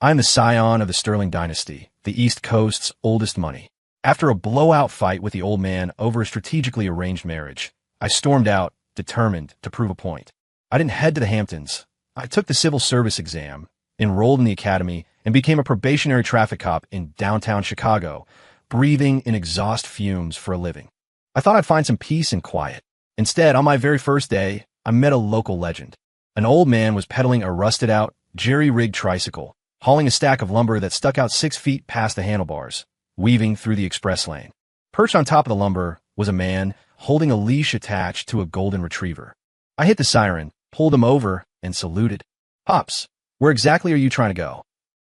I'm the scion of the Sterling Dynasty, the East Coast's oldest money. After a blowout fight with the old man over a strategically arranged marriage, I stormed out, determined to prove a point. I didn't head to the Hamptons. I took the civil service exam, enrolled in the academy, and became a probationary traffic cop in downtown Chicago, breathing in exhaust fumes for a living. I thought I'd find some peace and quiet. Instead, on my very first day, I met a local legend. An old man was pedaling a rusted-out, jerry-rigged tricycle, hauling a stack of lumber that stuck out 6 feet past the handlebars, weaving through the express lane. Perched on top of the lumber was a man holding a leash attached to a golden retriever. I hit the siren, pulled him over, and saluted. "Pops, where exactly are you trying to go?"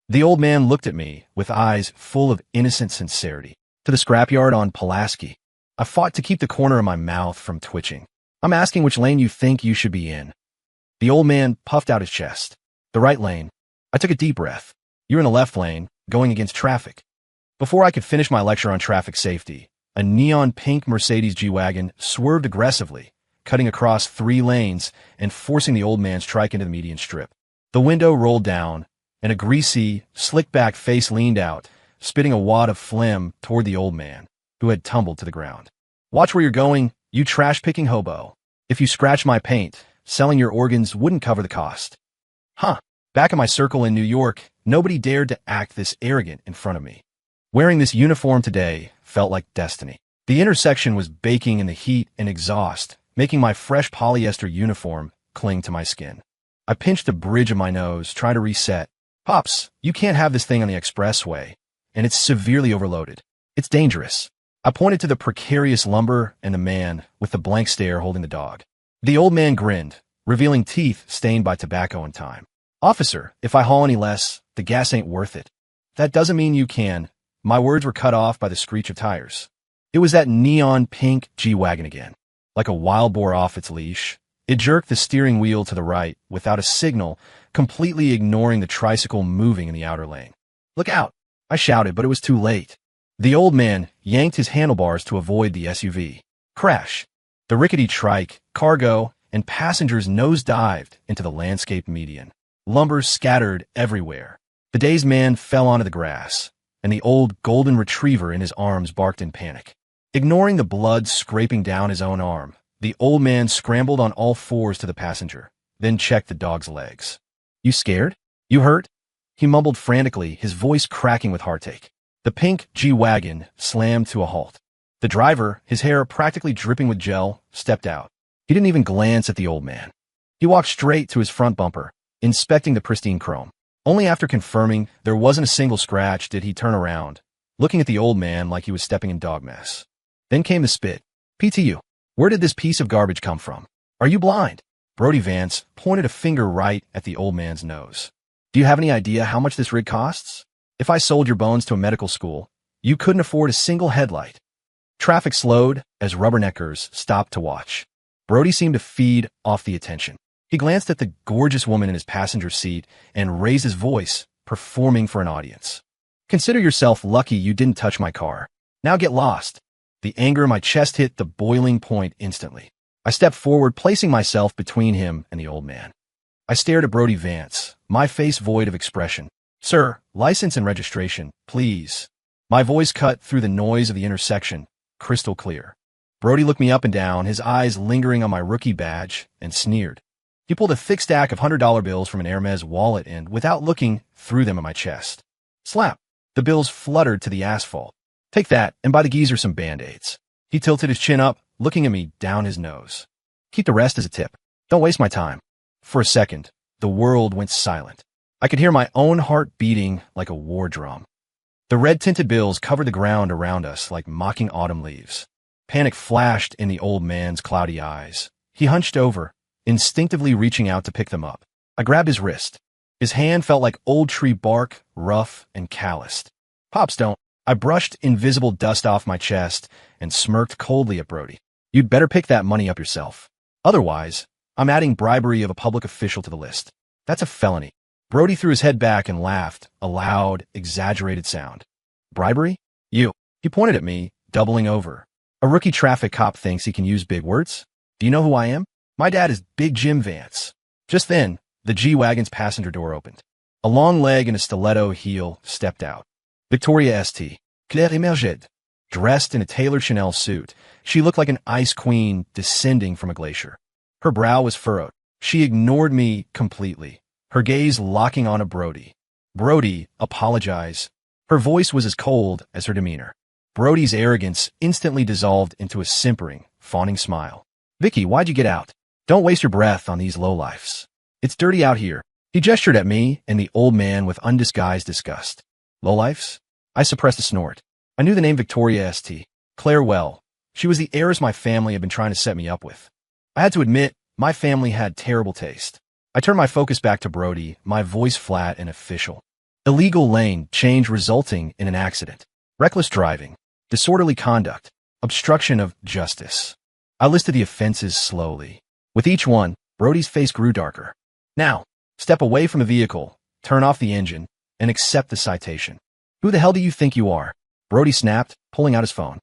The old man looked at me with eyes full of innocent sincerity. "To the scrapyard on Pulaski." I fought to keep the corner of my mouth from twitching. "I'm asking which lane you think you should be in." The old man puffed out his chest. "The right lane." I took a deep breath. "You're in the left lane, going against traffic." Before I could finish my lecture on traffic safety, a neon pink Mercedes G-Wagon swerved aggressively, cutting across 3 lanes and forcing the old man's trike into the median strip. The window rolled down, and a greasy, slick-back face leaned out, spitting a wad of phlegm toward the old man, who had tumbled to the ground. "Watch where you're going, you trash-picking hobo. If you scratch my paint, selling your organs wouldn't cover the cost." Huh. Back in my circle in New York, nobody dared to act this arrogant in front of me. Wearing this uniform today felt like destiny. The intersection was baking in the heat and exhaust, making my fresh polyester uniform cling to my skin. I pinched the bridge of my nose, trying to reset. "Pops, you can't have this thing on the expressway, and it's severely overloaded. It's dangerous." I pointed to the precarious lumber and the man with the blank stare holding the dog. The old man grinned, revealing teeth stained by tobacco and time. "Officer, if I haul any less, the gas ain't worth it." "That doesn't mean you can." My words were cut off by the screech of tires. It was that neon pink G-Wagon again. Like a wild boar off its leash, it jerked the steering wheel to the right without a signal, completely ignoring the tricycle moving in the outer lane. "Look out!" I shouted, but it was too late. The old man yanked his handlebars to avoid the SUV. Crash! The rickety trike, cargo, and passengers nosedived into the landscape median. Lumber scattered everywhere. The dazed man fell onto the grass, and the old golden retriever in his arms barked in panic. Ignoring the blood scraping down his own arm, the old man scrambled on all fours to the passenger, then checked the dog's legs. "You scared? You hurt?" He mumbled frantically, his voice cracking with heartache. The pink G-Wagon slammed to a halt. The driver, his hair practically dripping with gel, stepped out. He didn't even glance at the old man. He walked straight to his front bumper, inspecting the pristine chrome. Only after confirming there wasn't a single scratch did he turn around, looking at the old man like he was stepping in dog mess. Then came the spit. "PTU, where did this piece of garbage come from? Are you blind?" Brody Vance pointed a finger right at the old man's nose. "Do you have any idea how much this rig costs? If I sold your bones to a medical school, you couldn't afford a single headlight." Traffic slowed as rubberneckers stopped to watch. Brody seemed to feed off the attention. He glanced at the gorgeous woman in his passenger seat and raised his voice, performing for an audience. "Consider yourself lucky you didn't touch my car. Now get lost." The anger in my chest hit the boiling point instantly. I stepped forward, placing myself between him and the old man. I stared at Brody Vance, my face void of expression. "Sir, license and registration, please." My voice cut through the noise of the intersection, crystal clear. Brody looked me up and down, his eyes lingering on my rookie badge, and sneered. He pulled a thick stack of $100 bills from an Hermes wallet and, without looking, threw them at my chest. Slap! The bills fluttered to the asphalt. "Take that, and buy the geezer some Band-Aids." He tilted his chin up, looking at me down his nose. "Keep the rest as a tip. Don't waste my time." For a second, the world went silent. I could hear my own heart beating like a war drum. The red-tinted bills covered the ground around us like mocking autumn leaves. Panic flashed in the old man's cloudy eyes. He hunched over, instinctively reaching out to pick them up. I grabbed his wrist. His hand felt like old tree bark, rough and calloused. "Pops don't." I brushed invisible dust off my chest and smirked coldly at Brody. "You'd better pick that money up yourself. Otherwise, I'm adding bribery of a public official to the list. That's a felony." Brody threw his head back and laughed, a loud, exaggerated sound. "Bribery? You." He pointed at me, doubling over. "A rookie traffic cop thinks he can use big words? Do you know who I am? My dad is Big Jim Vance." Just then, the G-Wagon's passenger door opened. A long leg and a stiletto heel stepped out. Victoria St. Claire emerged. Dressed in a tailored Chanel suit, she looked like an ice queen descending from a glacier. Her brow was furrowed. She ignored me completely, her gaze locking on a Brody. Brody, apologize. Her voice was as cold as her demeanor. Brody's arrogance instantly dissolved into a simpering, fawning smile. Vicky, why'd you get out? Don't waste your breath on these lowlifes. It's dirty out here. He gestured at me and the old man with undisguised disgust. Lowlifes? I suppressed a snort. I knew the name Victoria St. Claire well. She was the heiress my family had been trying to set me up with. I had to admit, my family had terrible taste. I turned my focus back to Brody, my voice flat and official. Illegal lane change resulting in an accident. Reckless driving. Disorderly conduct. Obstruction of justice. I listed the offenses slowly. With each one, Brody's face grew darker. Now, step away from the vehicle, turn off the engine, and accept the citation. Who the hell do you think you are? Brody snapped, pulling out his phone.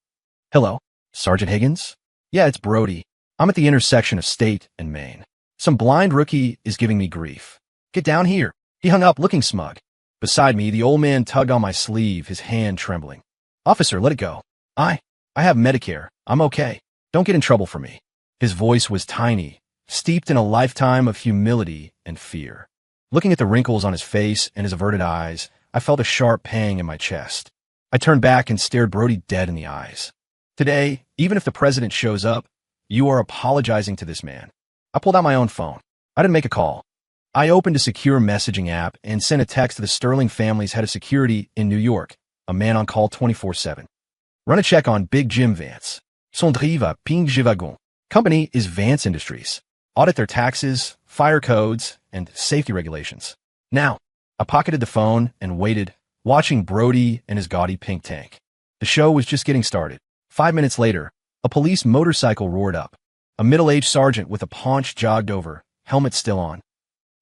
Hello, Sergeant Higgins? Yeah, it's Brody. I'm at the intersection of State and Main. Some blind rookie is giving me grief. Get down here. He hung up, looking smug. Beside me, the old man tugged on my sleeve, his hand trembling. Officer, let it go. I have Medicare. I'm okay. Don't get in trouble for me. His voice was tiny, steeped in a lifetime of humility and fear. Looking at the wrinkles on his face and his averted eyes, I felt a sharp pang in my chest. I turned back and stared Brody dead in the eyes. Today, even if the president shows up, you are apologizing to this man. I pulled out my own phone. I didn't make a call. I opened a secure messaging app and sent a text to the Sterling family's head of security in New York, a man on call 24/7. Run a check on Big Jim Vance. Son drive à Ping Jivagon. Company is Vance Industries. Audit their taxes, fire codes, and safety regulations. Now, I pocketed the phone and waited, watching Brody and his gaudy pink tank. The show was just getting started. 5 minutes later, a police motorcycle roared up. A middle-aged sergeant with a paunch jogged over, helmet still on.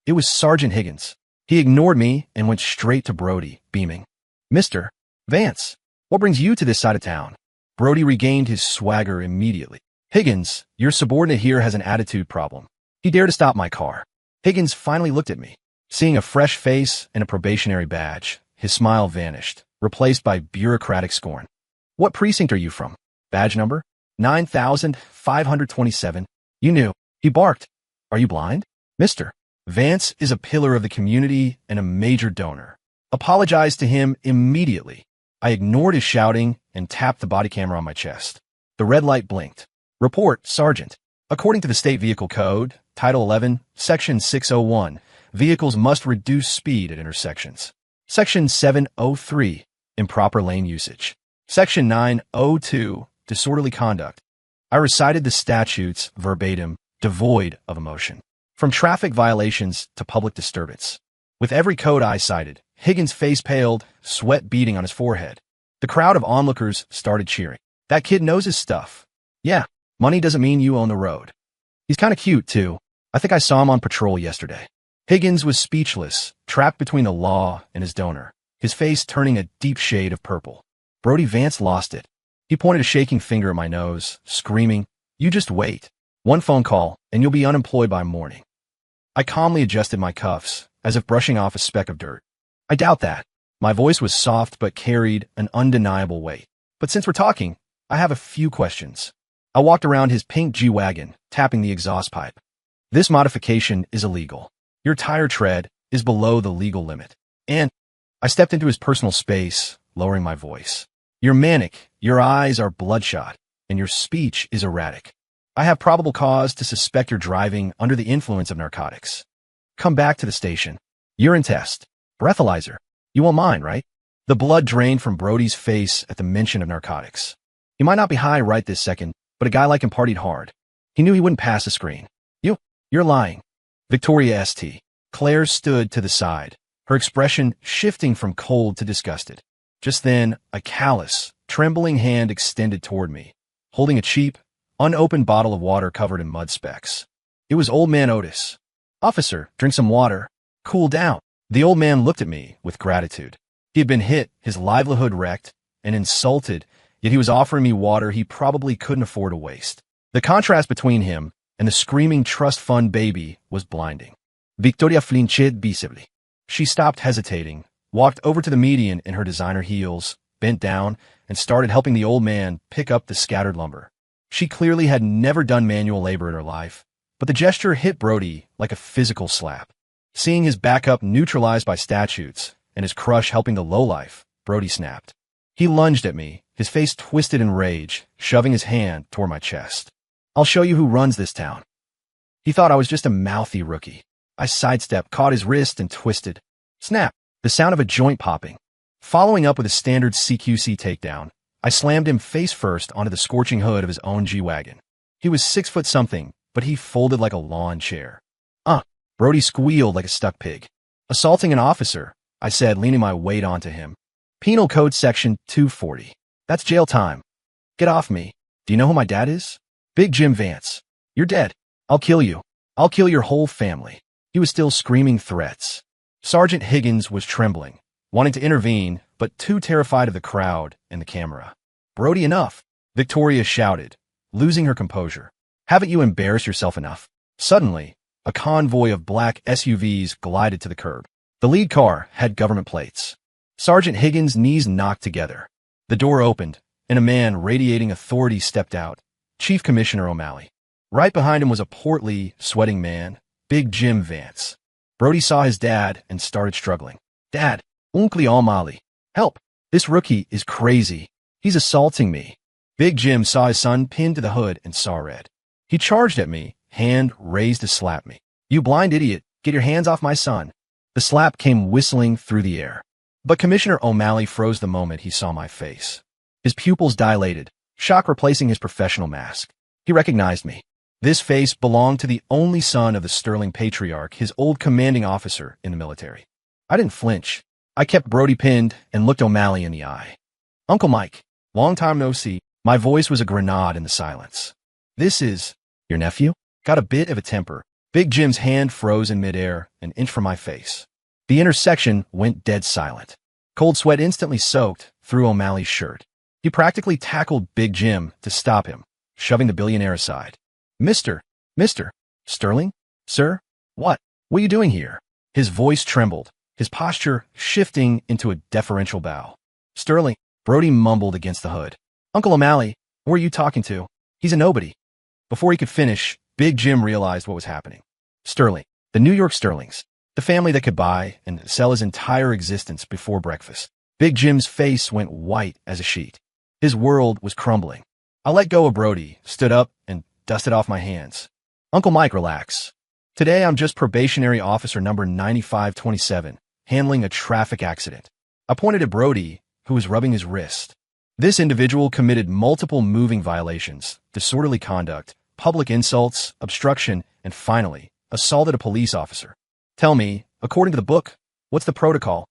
It was Sergeant Higgins. He ignored me and went straight to Brody, beaming. Mr. Vance, what brings you to this side of town? Brody regained his swagger immediately. Higgins, your subordinate here has an attitude problem. He dared to stop my car. Higgins finally looked at me. Seeing a fresh face and a probationary badge, his smile vanished, replaced by bureaucratic scorn. What precinct are you from? Badge number? 9527. You knew. He barked. Are you blind? Mr. Vance is a pillar of the community and a major donor. Apologize to him immediately. I ignored his shouting and tapped the body camera on my chest. The red light blinked. Report, Sergeant. According to the State Vehicle Code, Title 11, Section 601, vehicles must reduce speed at intersections. Section 703, improper lane usage. Section 902, disorderly conduct. I recited the statutes verbatim, devoid of emotion. From traffic violations to public disturbance. With every code I cited, Higgins' face paled, sweat beading on his forehead. The crowd of onlookers started cheering. That kid knows his stuff. Yeah, money doesn't mean you own the road. He's kind of cute, too. I think I saw him on patrol yesterday. Higgins was speechless, trapped between the law and his donor, his face turning a deep shade of purple. Brody Vance lost it. He pointed a shaking finger at my nose, screaming, "You just wait. One phone call, and you'll be unemployed by morning." I calmly adjusted my cuffs, as if brushing off a speck of dirt. I doubt that. My voice was soft but carried an undeniable weight. But since we're talking, I have a few questions. I walked around his pink G-Wagon, tapping the exhaust pipe. This modification is illegal. Your tire tread is below the legal limit. And I stepped into his personal space, lowering my voice. You're manic, your eyes are bloodshot, and your speech is erratic. I have probable cause to suspect you're driving under the influence of narcotics. Come back to the station. Urine test. Breathalyzer. You won't mind, right? The blood drained from Brody's face at the mention of narcotics. He might not be high right this second, but a guy like him partied hard. He knew he wouldn't pass the screen. You're lying. Victoria St. Claire stood to the side, her expression shifting from cold to disgusted. Just then, a callous, trembling hand extended toward me, holding a cheap, unopened bottle of water covered in mud specks. It was Old Man Otis. Officer, drink some water. Cool down. The old man looked at me with gratitude. He had been hit, his livelihood wrecked, and insulted, yet he was offering me water he probably couldn't afford to waste. The contrast between him and the screaming trust fund baby was blinding. Victoria flinched visibly. She stopped hesitating, walked over to the median in her designer heels, bent down, and started helping the old man pick up the scattered lumber. She clearly had never done manual labor in her life, but the gesture hit Brody like a physical slap. Seeing his backup neutralized by statutes and his crush helping the lowlife, Brody snapped. He lunged at me, his face twisted in rage, shoving his hand toward my chest. I'll show you who runs this town. He thought I was just a mouthy rookie. I sidestepped, caught his wrist, and twisted. Snap! The sound of a joint popping. Following up with a standard CQC takedown, I slammed him face first onto the scorching hood of his own G-Wagon. He was 6 foot something, but he folded like a lawn chair. Brody squealed like a stuck pig. Assaulting an officer, I said, leaning my weight onto him. Penal Code Section 240. That's jail time. Get off me. Do you know who my dad is? Big Jim Vance. You're dead. I'll kill you. I'll kill your whole family. He was still screaming threats. Sergeant Higgins was trembling, wanting to intervene, but too terrified of the crowd and the camera. Brody, enough, Victoria shouted, losing her composure. Haven't you embarrassed yourself enough? Suddenly, a convoy of black SUVs glided to the curb. The lead car had government plates. Sergeant Higgins' knees knocked together. The door opened, and a man radiating authority stepped out, Chief Commissioner O'Malley. Right behind him was a portly, sweating man, Big Jim Vance. Brody saw his dad and started struggling. Dad, Uncle O'Malley, help! This rookie is crazy. He's assaulting me. Big Jim saw his son pinned to the hood and saw red. He charged at me, hand raised to slap me. You blind idiot, get your hands off my son. The slap came whistling through the air. But Commissioner O'Malley froze the moment he saw my face. His pupils dilated, shock replacing his professional mask. He recognized me. This face belonged to the only son of the Sterling patriarch, his old commanding officer in the military. I didn't flinch. I kept Brody pinned and looked O'Malley in the eye. Uncle Mike, long time no see. My voice was a grenade in the silence. This is your nephew? Got a bit of a temper. Big Jim's hand froze in midair, an inch from my face. The intersection went dead silent. Cold sweat instantly soaked through O'Malley's shirt. He practically tackled Big Jim to stop him, shoving the billionaire aside. Mr. Sterling? Sir? What are you doing here? His voice trembled, his posture shifting into a deferential bow. Sterling, Brody mumbled against the hood. Uncle O'Malley, who are you talking to? He's a nobody. Before he could finish, Big Jim realized what was happening. Sterling, the New York Sterlings, the family that could buy and sell his entire existence before breakfast. Big Jim's face went white as a sheet. His world was crumbling. I let go of Brody, stood up, and dusted off my hands. Uncle Mike, relax. Today I'm just probationary officer number 9527, handling a traffic accident. I pointed at Brody, who was rubbing his wrist. This individual committed multiple moving violations, disorderly conduct, public insults, obstruction, and finally, assaulted a police officer. Tell me, according to the book, what's the protocol?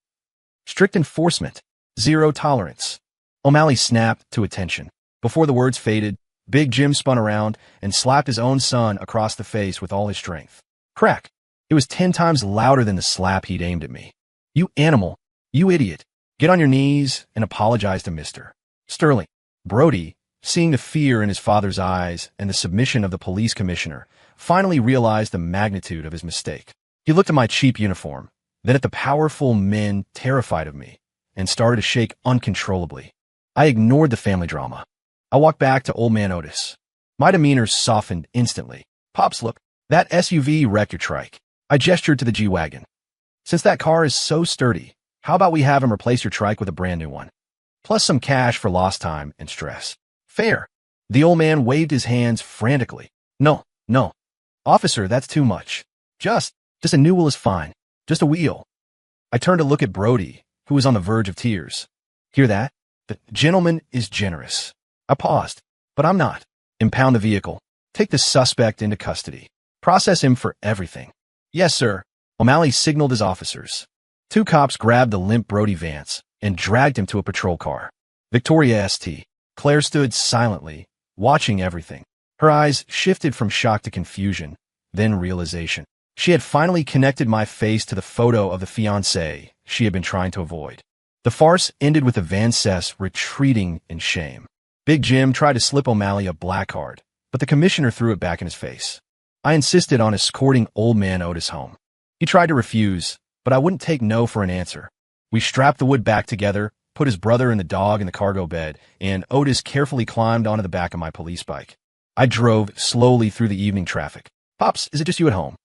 Strict enforcement. Zero tolerance. O'Malley snapped to attention. Before the words faded, Big Jim spun around and slapped his own son across the face with all his strength. Crack. It was 10 times louder than the slap he'd aimed at me. You animal. You idiot. Get on your knees and apologize to Mr. Sterling. Brody, seeing the fear in his father's eyes and the submission of the police commissioner, finally realized the magnitude of his mistake. He looked at my cheap uniform, then at the powerful men terrified of me, and started to shake uncontrollably. I ignored the family drama. I walked back to Old Man Otis. My demeanor softened instantly. Pops, look, that SUV wrecked your trike. I gestured to the G-Wagon. Since that car is so sturdy, how about we have him replace your trike with a brand new one? Plus some cash for lost time and stress. Fair. The old man waved his hands frantically. No. Officer, that's too much. Just a new wheel is fine. Just a wheel. I turned to look at Brody, who was on the verge of tears. Hear that? The gentleman is generous. I paused, but I'm not. Impound the vehicle. Take the suspect into custody. Process him for everything. Yes, sir. O'Malley signaled his officers. 2 cops grabbed the limp Brody Vance and dragged him to a patrol car. Victoria St. Claire stood silently, watching everything. Her eyes shifted from shock to confusion, then realization. She had finally connected my face to the photo of the fiancé she had been trying to avoid. The farce ended with the Vances retreating in shame. Big Jim tried to slip O'Malley a black card, but the commissioner threw it back in his face. I insisted on escorting Old Man Otis home. He tried to refuse, but I wouldn't take no for an answer. We strapped the wood back together, put his brother and the dog in the cargo bed, and Otis carefully climbed onto the back of my police bike. I drove slowly through the evening traffic. "Pops, is it just you at home?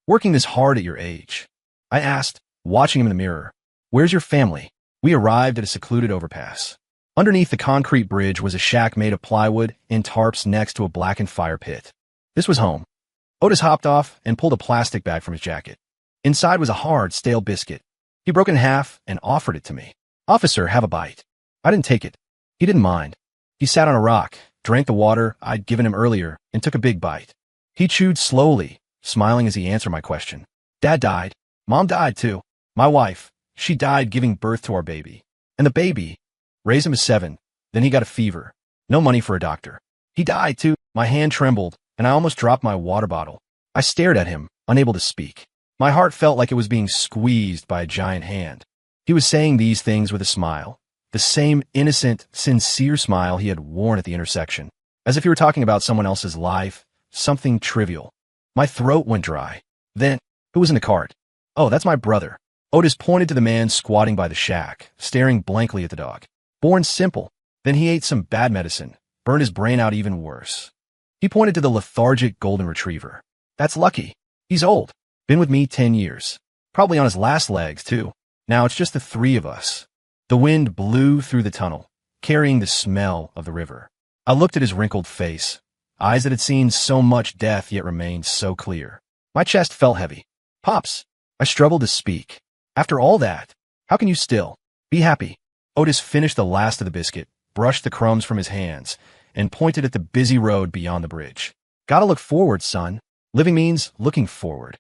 Working this hard at your age?" I asked, watching him in the mirror. "Where's your family?" We arrived at a secluded overpass. Underneath the concrete bridge was a shack made of plywood and tarps next to a blackened fire pit. This was home. Otis hopped off and pulled a plastic bag from his jacket. Inside was a hard, stale biscuit. He broke it in half and offered it to me. "Officer, have a bite." I didn't take it. He didn't mind. He sat on a rock, drank the water I'd given him earlier, and took a big bite. He chewed slowly, smiling as he answered my question. "Dad died. Mom died too. My wife, she died giving birth to our baby. And the baby, raised him at 7, then he got a fever. No money for a doctor. He died too." My hand trembled, and I almost dropped my water bottle. I stared at him, unable to speak. My heart felt like it was being squeezed by a giant hand. He was saying these things with a smile, the same innocent, sincere smile he had worn at the intersection, as if he were talking about someone else's life, something trivial. My throat went dry. Then, who was in the cart? "Oh, that's my brother." Otis pointed to the man squatting by the shack, staring blankly at the dog. "Born simple. Then he ate some bad medicine, burned his brain out even worse." He pointed to the lethargic golden retriever. "That's Lucky. He's old. Been with me 10 years. Probably on his last legs, too. Now it's just the 3 of us." The wind blew through the tunnel, carrying the smell of the river. I looked at his wrinkled face, eyes that had seen so much death yet remained so clear. My chest felt heavy. "Pops," I struggled to speak. "After all that, how can you still be happy?" Otis finished the last of the biscuit, brushed the crumbs from his hands, and pointed at the busy road beyond the bridge. "Gotta look forward, son. Living means looking forward."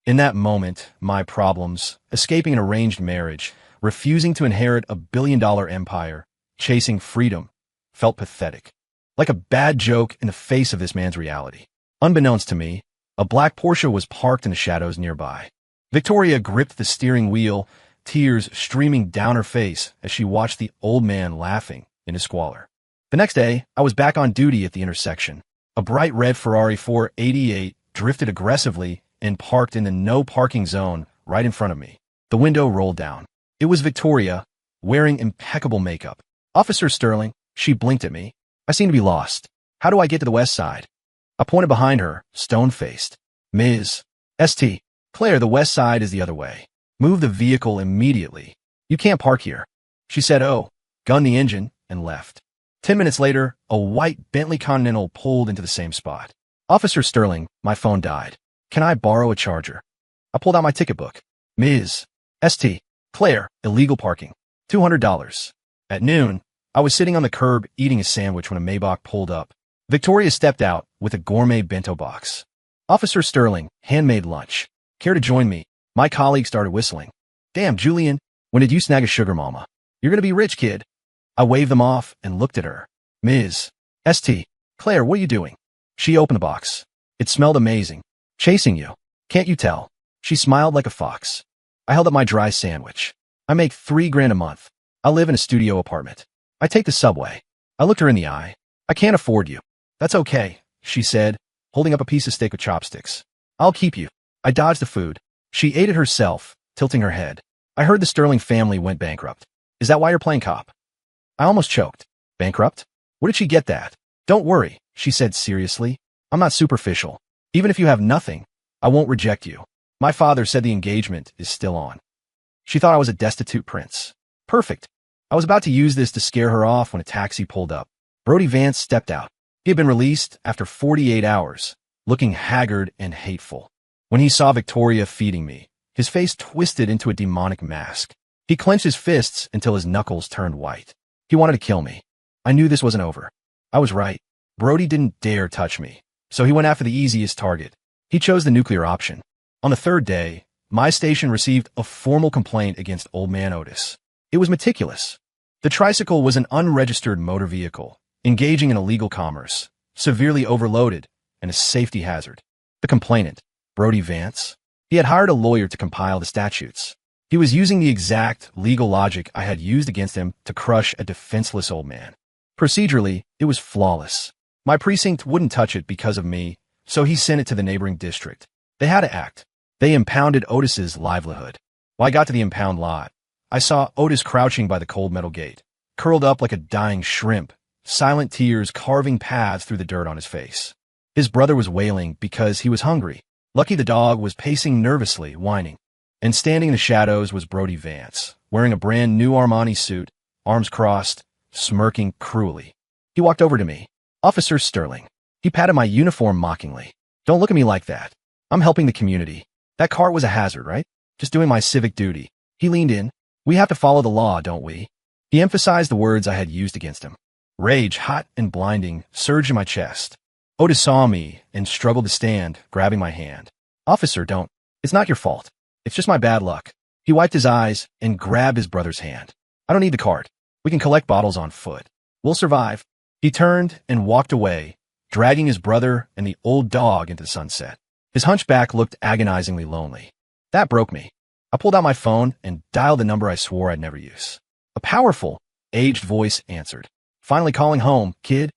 In that moment, my problems, escaping an arranged marriage, refusing to inherit a billion-dollar empire, chasing freedom, felt pathetic. Like a bad joke in the face of this man's reality. Unbeknownst to me, a black Porsche was parked in the shadows nearby. Victoria gripped the steering wheel, tears streaming down her face as she watched the old man laughing in his squalor. The next day, I was back on duty at the intersection. A bright red Ferrari 488 drifted aggressively and parked in the no parking zone right in front of me. The window rolled down. It was Victoria, wearing impeccable makeup. "Officer Sterling," she blinked at me. "I seem to be lost. How do I get to the west side?" I pointed behind her, stone-faced. "Ms. St. Claire, the west side is the other way. Move the vehicle immediately. You can't park here." She said, "Oh," gunned the engine, and left. 10 minutes later, a white Bentley Continental pulled into the same spot. "Officer Sterling, my phone died. Can I borrow a charger?" I pulled out my ticket book. "Ms. St. Claire, illegal parking. $200. At noon, I was sitting on the curb eating a sandwich when a Maybach pulled up. Victoria stepped out with a gourmet bento box. "Officer Sterling, handmade lunch. Care to join me?" My colleague started whistling. "Damn, Julian, when did you snag a sugar mama? You're gonna be rich, kid." I waved them off and looked at her. "Ms. St. Claire, what are you doing?" She opened the box. It smelled amazing. "Chasing you. Can't you tell?" She smiled like a fox. I held up my dry sandwich. "I make $3,000 a month. I live in a studio apartment. I take the subway." I looked her in the eye. "I can't afford you." "That's okay," she said, holding up a piece of steak with chopsticks. "I'll keep you." I dodged the food. She ate it herself, tilting her head. "I heard the Sterling family went bankrupt. Is that why you're playing cop?" I almost choked. "Bankrupt? Where did she get that?" "Don't worry," she said seriously. "I'm not superficial. Even if you have nothing, I won't reject you. My father said the engagement is still on." She thought I was a destitute prince. Perfect. I was about to use this to scare her off when a taxi pulled up. Brody Vance stepped out. He had been released after 48 hours, looking haggard and hateful. When he saw Victoria feeding me, his face twisted into a demonic mask. He clenched his fists until his knuckles turned white. He wanted to kill me. I knew this wasn't over. I was right. Brody didn't dare touch me, so he went after the easiest target. He chose the nuclear option. On the 3rd day, my station received a formal complaint against Old Man Otis. It was meticulous. The tricycle was an unregistered motor vehicle, engaging in illegal commerce, severely overloaded, and a safety hazard. The complainant, Brody Vance, he had hired a lawyer to compile the statutes. He was using the exact legal logic I had used against him to crush a defenseless old man. Procedurally, it was flawless. My precinct wouldn't touch it because of me, so he sent it to the neighboring district. They had to act. They impounded Otis's livelihood. When I got to the impound lot, I saw Otis crouching by the cold metal gate, curled up like a dying shrimp, silent tears carving paths through the dirt on his face. His brother was wailing because he was hungry. Lucky the dog was pacing nervously, whining. And standing in the shadows was Brody Vance, wearing a brand new Armani suit, arms crossed, smirking cruelly. He walked over to me. Officer Sterling. He patted my uniform mockingly. Don't look at me like that. I'm helping the community. That cart was a hazard, right? Just doing my civic duty. He leaned in. We have to follow the law, don't we? He emphasized the words I had used against him. Rage, hot and blinding, surged in my chest. Otis saw me and struggled to stand, grabbing my hand. Officer, don't. It's not your fault. It's just my bad luck. He wiped his eyes and grabbed his brother's hand. I don't need the cart. We can collect bottles on foot. We'll survive. He turned and walked away, dragging his brother and the old dog into the sunset. His hunchback looked agonizingly lonely. That broke me. I pulled out my phone and dialed the number I swore I'd never use. A powerful, aged voice answered. Finally calling home, kid.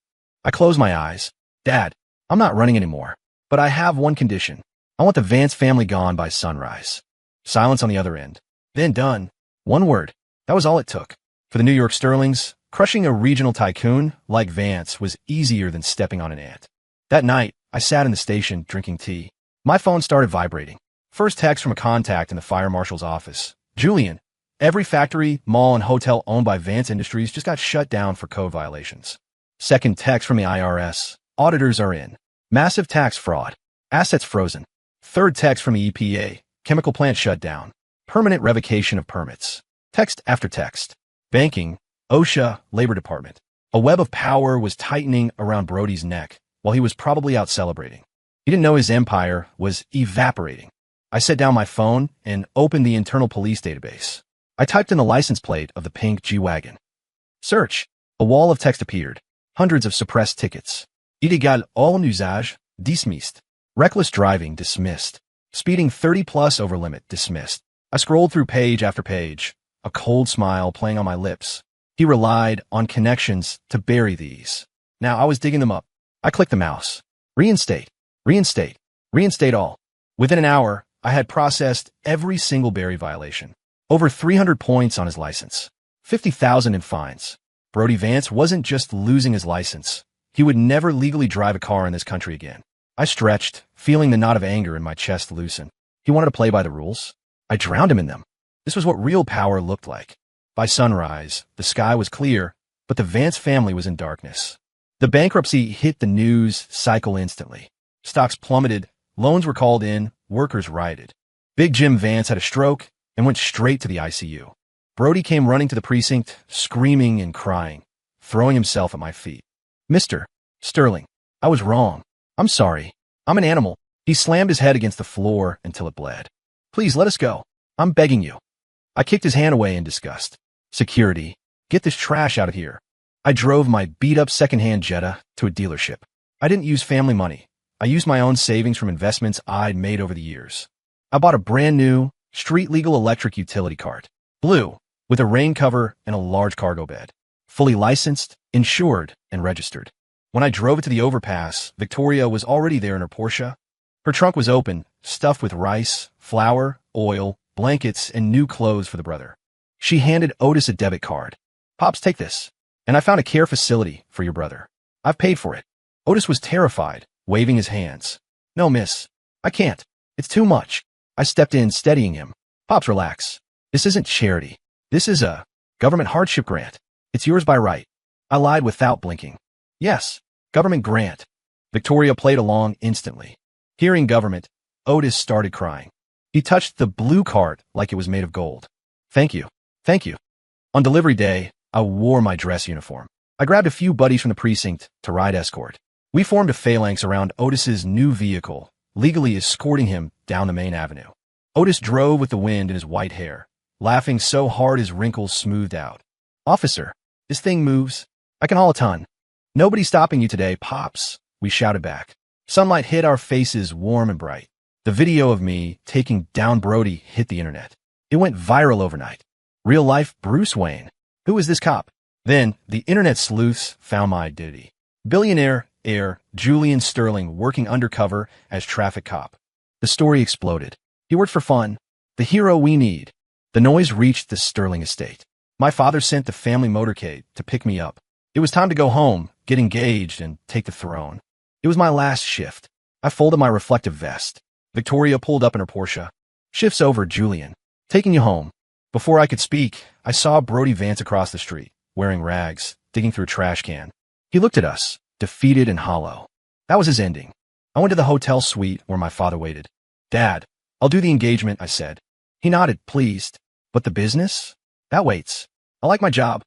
I closed my eyes. Dad, I'm not running anymore, but I have one condition. I want the Vance family gone by sunrise. Silence on the other end. Then done. One word. That was all it took. For the New York Sterlings, crushing a regional tycoon like Vance was easier than stepping on an ant. That night, I sat in the station drinking tea. My phone started vibrating. First text from a contact in the fire marshal's office. Julian, every factory, mall, and hotel owned by Vance Industries just got shut down for code violations. Second text from the IRS. Auditors are in. Massive tax fraud. Assets frozen. Third text from the EPA. Chemical plant shut down. Permanent revocation of permits. Text after text. Banking. OSHA. Labor Department. A web of power was tightening around Brody's neck while he was probably out celebrating. He didn't know his empire was evaporating. I set down my phone and opened the internal police database. I typed in the license plate of the pink G-Wagon. Search. A wall of text appeared. Hundreds of suppressed tickets. Illégal en usage, dismissed. Reckless driving, dismissed. Speeding 30+ over limit, dismissed. I scrolled through page after page, a cold smile playing on my lips. He relied on connections to bury these. Now I was digging them up. I clicked the mouse. Reinstate. Reinstate. Reinstate all. Within an hour, I had processed every single Barry violation. Over 300 points on his license. 50,000 in fines. Brody Vance wasn't just losing his license. He would never legally drive a car in this country again. I stretched, feeling the knot of anger in my chest loosen. He wanted to play by the rules. I drowned him in them. This was what real power looked like. By sunrise, the sky was clear, but the Vance family was in darkness. The bankruptcy hit the news cycle instantly. Stocks plummeted, loans were called in, workers rioted. Big Jim Vance had a stroke and went straight to the ICU. Brody came running to the precinct, screaming and crying, throwing himself at my feet. Mr. Sterling, I was wrong. I'm sorry. I'm an animal. He slammed his head against the floor until it bled. Please let us go. I'm begging you. I kicked his hand away in disgust. Security, get this trash out of here. I drove my beat-up second-hand Jetta to a dealership. I didn't use family money. I used my own savings from investments I'd made over the years. I bought a brand-new, street-legal electric utility cart. Blue, with a rain cover and a large cargo bed. Fully licensed, insured, and registered. When I drove it to the overpass, Victoria was already there in her Porsche. Her trunk was open, stuffed with rice, flour, oil, blankets, and new clothes for the brother. She handed Otis a debit card. Pops, take this. And I found a care facility for your brother. I've paid for it. Otis was terrified, waving his hands. No, miss. I can't. It's too much. I stepped in, steadying him. Pops, relax. This isn't charity. This is a government hardship grant. It's yours by right. I lied without blinking. Yes, government grant. Victoria played along instantly. Hearing government, Otis started crying. He touched the blue cart like it was made of gold. Thank you. Thank you. On delivery day, I wore my dress uniform. I grabbed a few buddies from the precinct to ride escort. We formed a phalanx around Otis's new vehicle, legally escorting him down the main avenue. Otis drove with the wind in his white hair, laughing so hard his wrinkles smoothed out. Officer, this thing moves. I can haul a ton. Nobody's stopping you today, Pops, we shouted back. Sunlight hit our faces warm and bright. The video of me taking down Brody hit the internet. It went viral overnight. Real life Bruce Wayne. Who is this cop? Then, the internet sleuths found my identity. Billionaire heir Julian Sterling working undercover as traffic cop. The story exploded. He worked for fun. The hero we need. The noise reached the Sterling estate. My father sent the family motorcade to pick me up. It was time to go home, get engaged, and take the throne. It was my last shift. I folded my reflective vest. Victoria pulled up in her Porsche. "Shift's over, Julian. Taking you home." Before I could speak, I saw Brody Vance across the street, wearing rags, digging through a trash can. He looked at us, defeated and hollow. That was his ending. I went to the hotel suite where my father waited. "Dad, I'll do the engagement," I said. He nodded, pleased. "But the business? That waits. I like my job."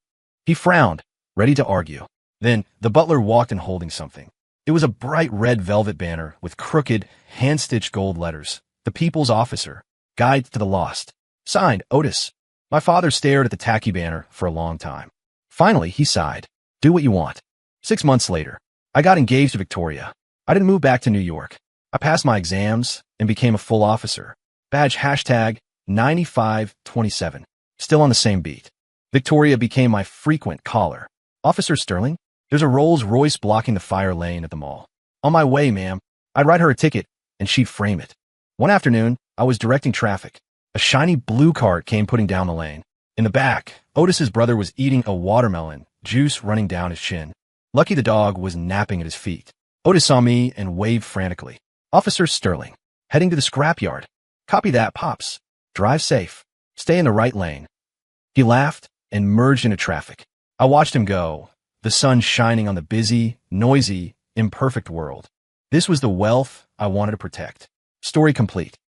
He frowned, ready to argue. Then the butler walked in holding something. It was a bright red velvet banner with crooked, hand-stitched gold letters. "The People's Officer. Guide to the Lost." Signed, Otis. My father stared at the tacky banner for a long time. Finally, he sighed. "Do what you want." 6 months later, I got engaged to Victoria. I didn't move back to New York. I passed my exams and became a full officer. Badge hashtag 9527. Still on the same beat. Victoria became my frequent caller. "Officer Sterling, there's a Rolls-Royce blocking the fire lane at the mall." "On my way, ma'am." I'd write her a ticket, and she'd frame it. One afternoon, I was directing traffic. A shiny blue cart came putting down the lane. In the back, Otis's brother was eating a watermelon, juice running down his chin. Lucky the dog was napping at his feet. Otis saw me and waved frantically. "Officer Sterling, heading to the scrapyard." "Copy that, Pops. Drive safe. Stay in the right lane." He laughed and merged into traffic. I watched him go, the sun shining on the busy, noisy, imperfect world. This was the wealth I wanted to protect. Story complete.